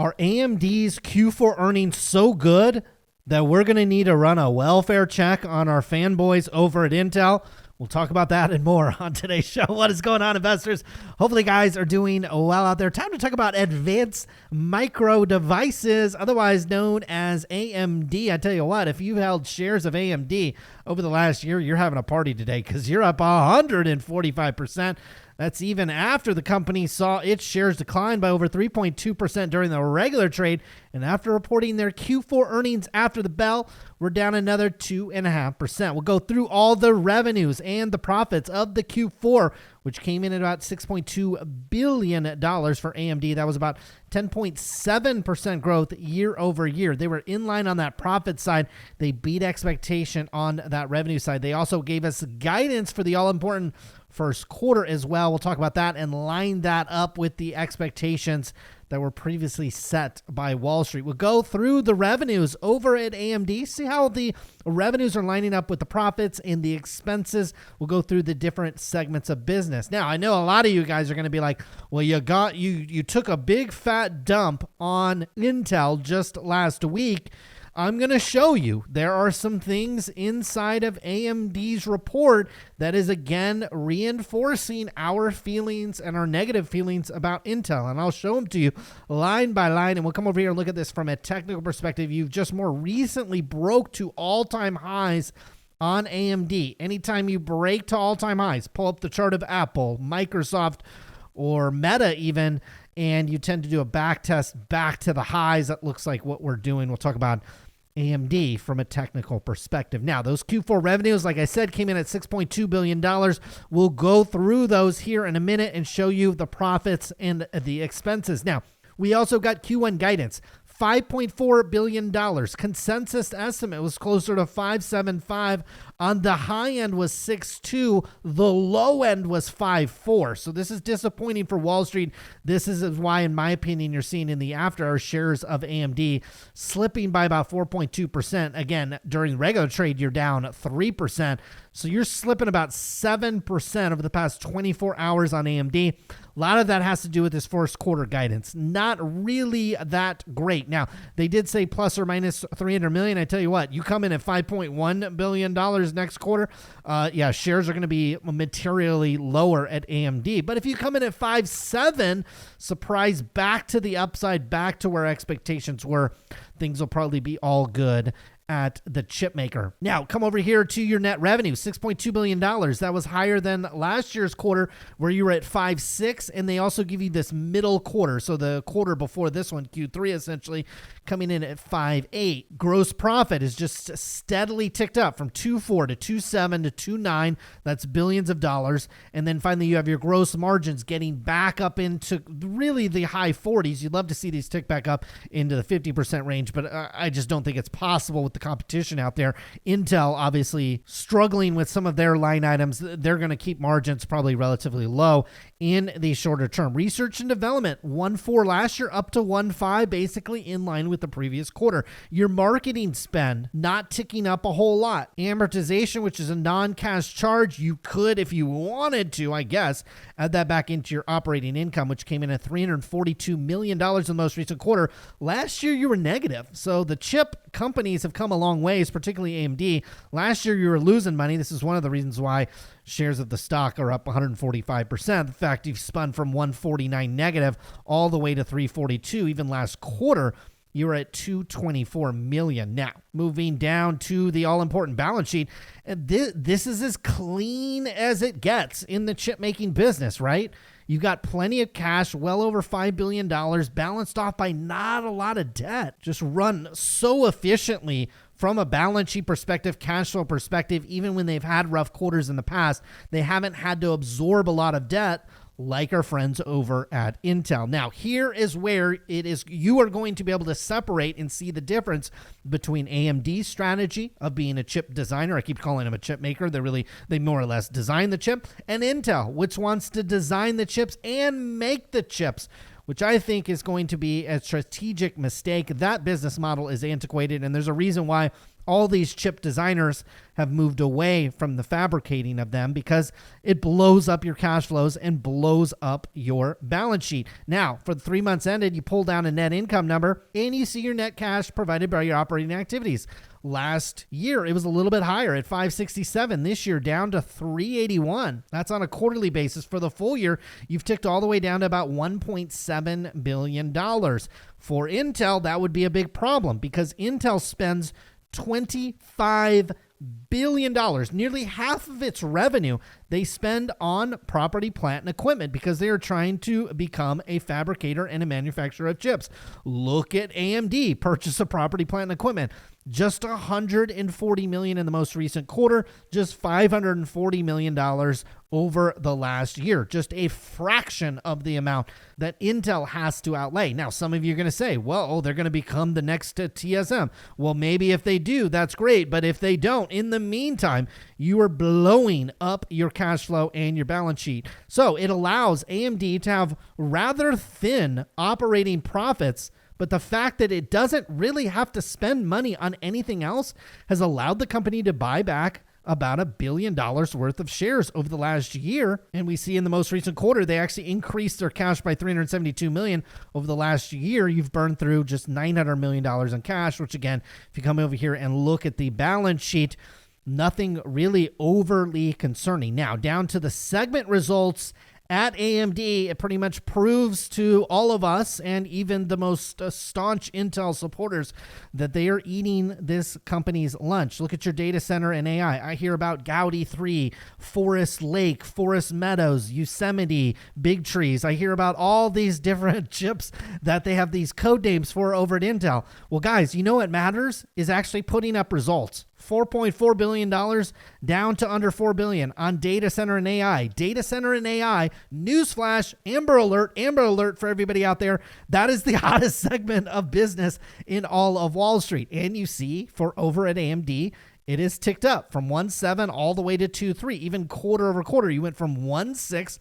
Are AMD's Q4 earnings so good that we're going to need to run a welfare check on our fanboys over at Intel? We'll talk about that and more on today's show. What is going on, investors? Hopefully, guys are doing well out there. Time to talk about advanced micro devices, otherwise known as AMD. I tell you what, if you've held shares of AMD over the last year, you're having a party today because you're up 145%. That's even after the company saw its shares decline by over 3.2% during the regular trade. And after reporting their Q4 earnings after the bell, we're down another 2.5%. We'll go through all the revenues and the profits of the Q4, which came in at about $6.2 billion for AMD. That was about 10.7% growth year over year. They were in line on that profit side. They beat expectation on that revenue side. They also gave us guidance for the all-important first quarter as well. We'll talk about that and line that up with the expectations that were previously set by Wall Street. We'll go through the revenues over at AMD, see how the revenues are lining up with the profits and the expenses. We'll go through the different segments of business. Now, I know a lot of you guys are going to be like, well, you took a big fat dump on Intel just last week. I'm going to show you there are some things inside of AMD's report that is, again, reinforcing our feelings and our negative feelings about Intel. And I'll show them to you line by line. And we'll come over here and look at this from a technical perspective. You've just more recently broke to all-time highs on AMD. Anytime you break to all-time highs, pull up the chart of Apple, Microsoft, or Meta even, and you tend to do a back test back to the highs. That looks like what we're doing. We'll talk about AMD from a technical perspective. Now, those Q4 revenues, like I said, came in at $6.2 billion. We'll go through those here in a minute and show you the profits and the expenses. Now, we also got Q1 guidance. $5.4 billion. Consensus estimate was closer to 5.75. On the high end was 6.2. The low end was 5.4. So this is disappointing for Wall Street. This is why, in my opinion, you're seeing in the after hours shares of AMD slipping by about 4.2%. Again, during regular trade, you're down 3%. So you're slipping about 7% over the past 24 hours on AMD. A lot of that has to do with this first quarter guidance. Not really that great. Now, they did say plus or minus $300 million. I tell you what, you come in at $5.1 billion next quarter, shares are going to be materially lower at AMD. But if you come in at 5.7, surprise back to the upside, back to where expectations were, things will probably be all good at the chip maker. Now, come over here to your net revenue, $6.2 billion. That was higher than last year's quarter where you were at 5.6, and they also give you this middle quarter. So the quarter before this one, Q3, essentially coming in at 5.8. Gross profit is just steadily ticked up from 2.4 to 2.7 to 2.9. That's billions of dollars. And then finally, you have your gross margins getting back up into really the high 40s. You'd love to see these tick back up into the 50% range, but I just don't think it's possible with the competition out there. Intel obviously struggling with some of their line items. They're going to keep margins probably relatively low in the shorter term. Research and development, 1.4 last year up to 1.5, basically in line with the previous quarter. Your marketing spend not ticking up a whole lot. Amortization, which is a non-cash charge, you could, if you wanted to, I guess, add that back into your operating income, which came in at $342 million in the most recent quarter. Last year, you were negative. So the chip companies have come a long ways, particularly AMD. Last year, you were losing money. This is one of the reasons why shares of the stock are up 145%. The fact you've spun from 149 negative all the way to 342. Even last quarter, you were at 224 million. Now, moving down to the all-important balance sheet, and this is as clean as it gets in the chip-making business, right? You've got plenty of cash, well over $5 billion, balanced off by not a lot of debt. Just run so efficiently from a balance sheet perspective, cash flow perspective. Even when they've had rough quarters in the past, they haven't had to absorb a lot of debt like our friends over at Intel. Now, here is where you are going to be able to separate and see the difference between AMD's strategy of being a chip designer. I keep calling them a chip maker. They more or less design the chip, and Intel, which wants to design the chips and make the chips, which I think is going to be a strategic mistake. That business model is antiquated, and there's a reason why All these chip designers have moved away from the fabricating of them because it blows up your cash flows and blows up your balance sheet. Now, for the 3 months ended, you pull down a net income number and you see your net cash provided by your operating activities. Last year, it was a little bit higher at 567. This year, down to 381. That's on a quarterly basis. For the full year, you've ticked all the way down to about $1.7 billion. For Intel, that would be a big problem because Intel spends $25 billion, nearly half of its revenue, they spend on property, plant, and equipment because they are trying to become a fabricator and a manufacturer of chips. Look at AMD, purchase of property, plant, and equipment. Just $140 million in the most recent quarter, just $540 million over the last year, just a fraction of the amount that Intel has to outlay. Now, some of you are going to say, well, they're going to become the next TSM. Well, maybe if they do, that's great. But if they don't, in the meantime, you are blowing up your cash flow and your balance sheet. So it allows AMD to have rather thin operating profits, but the fact that it doesn't really have to spend money on anything else has allowed the company to buy back about $1 billion worth of shares over the last year. And we see in the most recent quarter, they actually increased their cash by $372 million over the last year. You've burned through just $900 million in cash, which again, if you come over here and look at the balance sheet, nothing really overly concerning. Now, down to the segment results at AMD, it pretty much proves to all of us and even the most staunch Intel supporters that they are eating this company's lunch. Look at your data center and AI. I hear about Gaudi 3, Forest Lake, Forest Meadows, Yosemite, Big Trees. I hear about all these different chips that they have these code names for over at Intel. Well, guys, you know what matters is actually putting up results. $4.4 billion down to under $4 billion on data center and AI. Data center and AI, newsflash, Amber Alert for everybody out there. That is the hottest segment of business in all of Wall Street. And you see for over at AMD, it is ticked up from 1.7 all the way to 2.3, even quarter over quarter. You went from 1.6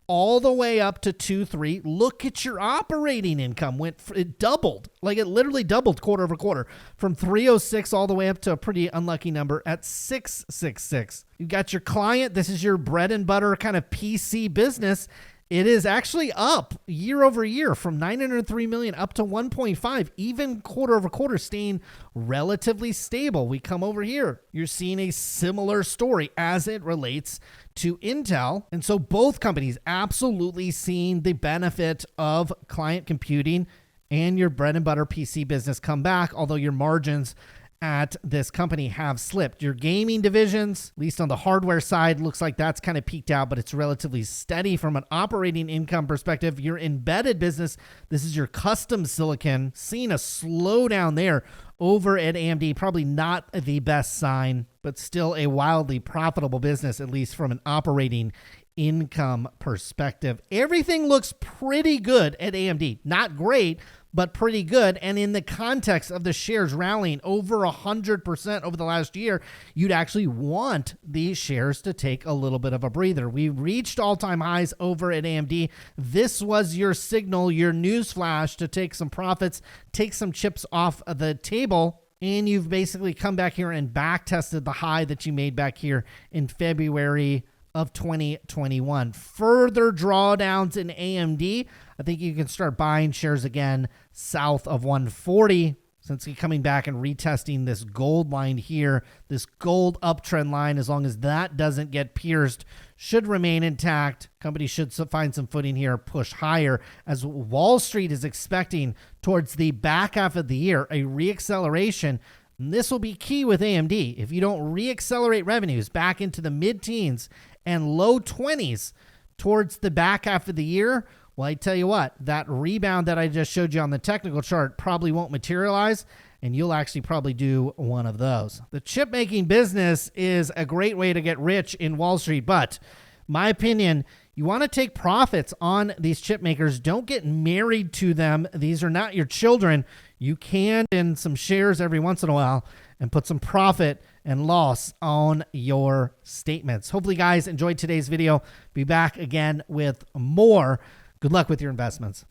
all the way up to 2.3. Look at your operating income. It doubled. Like it literally doubled quarter over quarter from 306 all the way up to a pretty unlucky number at 666. You got your client. This is your bread and butter kind of PC business. It is actually up year over year from 903 million up to 1.5, even quarter over quarter, staying relatively stable. We come over here. You're seeing a similar story as it relates to Intel. And so both companies absolutely seeing the benefit of client computing and your bread and butter PC business come back, although your margins at this company have slipped. Your gaming divisions, at least on the hardware side, looks like that's kind of peaked out, but it's relatively steady from an operating income perspective. Your embedded business, this is your custom silicon, seeing a slowdown there over at AMD. Probably not the best sign, but still a wildly profitable business, at least from an operating income perspective. Everything looks pretty good at AMD. Not great, but pretty good. And in the context of the shares rallying over 100% over the last year, you'd actually want these shares to take a little bit of a breather. We reached all-time highs over at AMD. This was your signal, your news flash to take some profits, take some chips off of the table. And you've basically come back here and back tested the high that you made back here in February of 2021. Further drawdowns in AMD. I think you can start buying shares again south of 140 since you're coming back and retesting this gold line here. This gold uptrend line, as long as that doesn't get pierced, should remain intact. Company should find some footing here, push higher as Wall Street is expecting towards the back half of the year a reacceleration. And this will be key with AMD. If you don't reaccelerate revenues back into the mid-teens and low 20s towards the back half of the year, well, I tell you what, that rebound that I just showed you on the technical chart probably won't materialize, and you'll actually probably do one of those. The chip making business is a great way to get rich in Wall Street, but my opinion, you want to take profits on these chip makers. Don't get married to them. These are not your children. You can in some shares every once in a while and put some profit and loss on your statements. Hopefully, guys, enjoyed today's video. Be back again with more. Good luck with your investments.